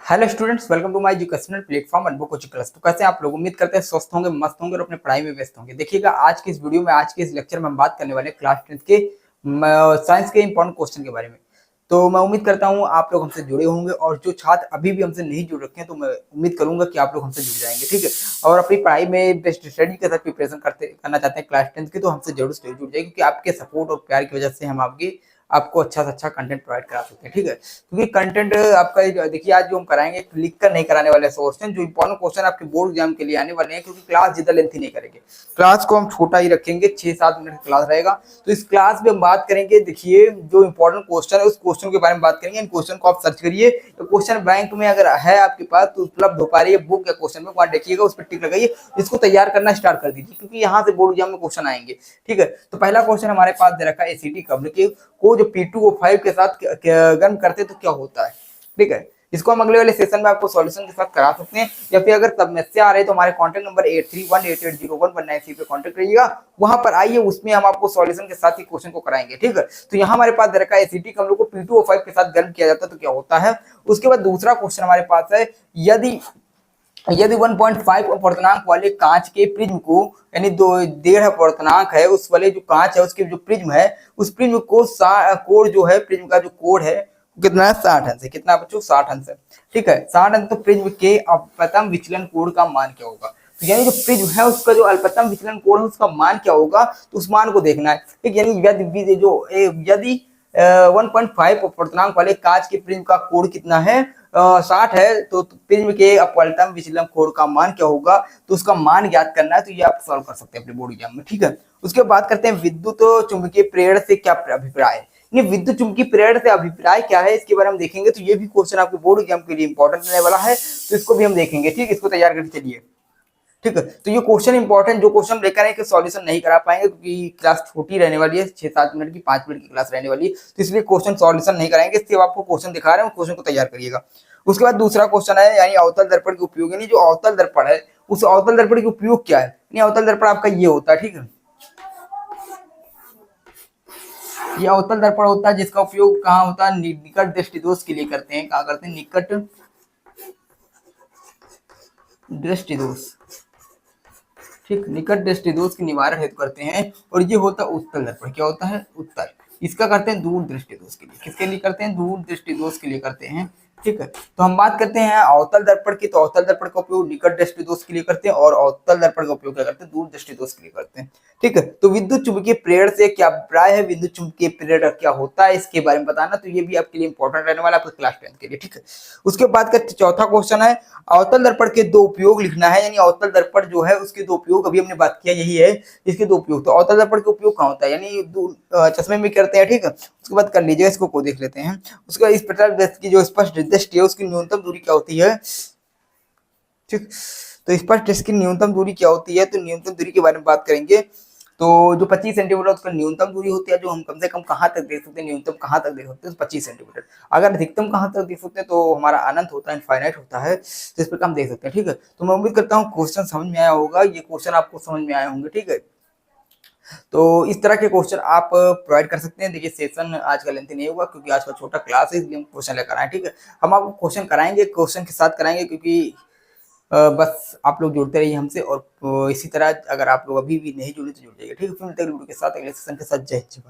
Hello students, welcome to my educational platform Anubhav coaching class. तो कैसे आप लोग? उम्मीद करते हैं स्वस्थ होंगे, मस्त होंगे और अपने पढ़ाई में व्यस्त होंगे। देखिएगा, आज की इस वीडियो में, आज के इस लेक्चर में हम बात करने वाले हैं क्लास 10 के साइंस के इंपॉर्टेंट क्वेश्चन के बारे में। तो मैं उम्मीद करता हूं आप लोग हमसे जुड़े होंगे, और जो छात्र अभी भी हमसे नहीं जुड़ रखे हैं तो मैं उम्मीद करूंगा कि आप लोग हमसे जुड़ जाएंगे, ठीक है। और अपनी पढ़ाई में बेस्ट स्टडी के साथ प्रिपरेशन करना चाहते हैं क्लास 10 की, तो हमसे जरूर से जुड़ जाए, क्योंकि आपके सपोर्ट और प्यार की वजह से हम आपको अच्छा से अच्छा कंटेंट प्रोवाइड करा सकते हैं, ठीक है। क्योंकि कंटेंट आपका देखिए, आज जो हम कराएंगे लिख कर नहीं कराने वाले क्वेश्चन, जो इंपॉर्टेंट क्वेश्चन आपके बोर्ड एग्जाम के लिए आने वाले हैं, क्योंकि क्लास ज्यादा लेंथी नहीं करेंगे। क्लास को हम छोटा ही रखेंगे, 6-7 मिनट क्लास रहेगा। तो इस क्लास में हम बात करेंगे, देखिए जो इंपॉर्टेंट क्वेश्चन है उस क्वेश्चन के बारे में बात करेंगे। इन क्वेश्चन को आप सर्च करिए, तो क्वेश्चन बैंक में अगर है आपके पास तो उपलब्ध हो पा रही है बुक या क्वेश्चन में, वहां देखिएगा, उस पर टिक लगाइए, इसको तैयार करना स्टार्ट कर दीजिए, क्योंकि यहाँ से बोर्ड एग्जाम में क्वेश्चन आएंगे, ठीक है। तो पहला क्वेश्चन हमारे पास दे रखा है, एसीटी कब्ल को जो P2O5 के साथ गर्म करते तो क्या होता है, ठीक है। इसको हम अगले वाले सेशन में आपको सॉल्यूशन के साथ करा सकते हैं, या फिर अगर समस्या आ रही है तो हमारे कॉन्टैक्ट नंबर 8318801193 पे कॉन्टैक्ट करिएगा, वहां पर आइए, उसमें हम आपको सॉल्यूशन के साथ ही क्वेश्चन को कराएंगे, ठीक है। तो यहाँ हमारे पास दे रखा है, एसिटिक कमलों को P2O5 के साथ गर्म किया जाता है तो क्या होता है। उसके बाद दूसरा क्वेश्चन हमारे पास है, यदि यदि 1.5 अपवर्तनांक वाले कांच के प्रिज्म को, यानी 1.5 अपवर्तनांक है उस वाले जो कांच है उसके जो प्रिज्म है, उस प्रिज्म को कोण जो है, प्रिज्म का जो कोण है कितना है, 60 अंश है। कितना बच्चों? 60 अंश है, ठीक है। 60 अंश। तो प्रिज्म के अपवर्तन विचलन कोण का मान क्या होगा। तो यानी जो प्रिज्म है उसका जो अल्पतम विचलन कोण है उसका मान क्या होगा, तो उस मान को देखना है, ठीक। यानी यदि 1.5 अपवर्तनांक वाले कांच के प्रिज्म का कोण कितना है, 60 है, तो प्रिज्म के अपवर्तन विचलन कोण का मान क्या होगा, तो उसका मान ज्ञात करना है। तो ये आप सॉल्व कर सकते हैं अपने बोर्ड एग्जाम में, ठीक है। उसके बाद करते हैं, विद्युत चुंबकीय प्रेरण से क्या अभिप्राय है। विद्युत चुंबकीय प्रेरण से अभिप्राय क्या है, इसके बारे में देखेंगे। तो ये भी क्वेश्चन आपके बोर्ड एग्जाम के लिए इंपॉर्टेंट रहने वाला है, तो इसको भी हम देखेंगे, ठीक। इसको तैयार करके चलिए, ठीक है। तो ये क्वेश्चन इंपॉर्टेंट, जो क्वेश्चन लेकर आए कि सॉल्यूशन नहीं करा पाएंगे, क्योंकि क्लास छोटी रहने वाली है, 6-7 मिनट की, 5 मिनट की क्लास रहने वाली है, तो इसलिए क्वेश्चन सॉल्यूशन नहीं कराएंगे। इसलिए आपको क्वेश्चन दिखा रहे हैं, क्वेश्चन को तैयार करिएगा। उसके बाद दूसरा क्वेश्चन है, यानी अवतल दर्पण के उपयोग, यानी जो अवतल दर्पण है उस अवतल दर्पण के उपयोग क्या है। यानी अवतल दर्पण आपका ये होता है, ठीक है। ये अवतल दर्पण होता है जिसका उपयोग कहाँ होता है, निकट दृष्टि दोष के लिए करते हैं। कहाँ करते हैं? निकट दृष्टि दोष, ठीक। निकट दृष्टि दोष के निवारण हेतु करते हैं। और ये होता है उत्तल दर्पण। क्या होता है? उत्तल। इसका करते हैं दूर दृष्टि दोष के लिए। किसके लिए करते हैं? दूर दृष्टि दोष के लिए करते हैं, ठीक है। तो हम बात करते हैं अवतल दर्पण की, तो अवतल दर्पण का उपयोग निकट दृष्टि दोष के लिए करते हैं, और अवतल दर्पण का उपयोग क्या करते हैं? दूर दृष्टि दोष के लिए करते हैं, ठीक है। तो विद्युत चुंबकीय प्रेरण से क्या अभिप्राय है, विद्युत चुंबकीय प्रेरण क्या होता है, इसके बारे में बताना। तो ये भी आपके लिए इंपॉर्टेंट रहने वाला है आपके क्लास 10 के लिए, ठीक है। उसके बाद का चौथा क्वेश्चन है, अवतल दर्पण के दो उपयोग लिखना है। यानी अवतल दर्पण जो है उसके दो उपयोग, अभी हमने बात किया यही है, इसके दो उपयोग। तो अवतल दर्पण के उपयोग कहाँ होता है, यानी चश्मे में करते हैं, ठीक है। उसके बाद कर लीजिए, इसको को देख लेते हैं। उसके बाद इस प्रकार की जो स्पष्ट दृष्टि है उसकी न्यूनतम दूरी क्या होती है, ठीक। तो स्पष्ट दृष्टि की न्यूनतम दूरी क्या होती है, तो न्यूनतम दूरी के बारे में बात करेंगे। तो जो 25 सेंटीमीटर उसका न्यूनतम दूरी होती है, जो हम कम से कम कहाँ तक देख सकते हैं, न्यूनतम कहाँ तक देख सकते हैं, तो 25 सेंटीमीटर। अगर अधिकतम कहाँ तक देख सकते हैं, तो हमारा अनंत होता है, इनफाइनाइट होता है, तो इस प्रकार हम देख सकते हैं, ठीक है। तो मैं उम्मीद करता हूँ क्वेश्चन समझ में आया होगा, ये क्वेश्चन आपको समझ में आए होंगे, ठीक है। तो इस तरह के क्वेश्चन आप प्रोवाइड कर सकते हैं। देखिए, सेशन आज का लेंथी नहीं होगा, क्योंकि आज का छोटा क्लास है, इसलिए हम क्वेश्चन लेकर आए, ठीक है। हम आपको क्वेश्चन कराएंगे, क्वेश्चन के साथ कराएंगे, क्योंकि बस आप लोग जुड़ते रहिए हमसे, और इसी तरह अगर आप लोग अभी भी नहीं जुड़े तो जुड़ जाइए, ठीक है। फिर मिलते हैं वीडियो के साथ, अगले सेशन के साथ। जय हिंद।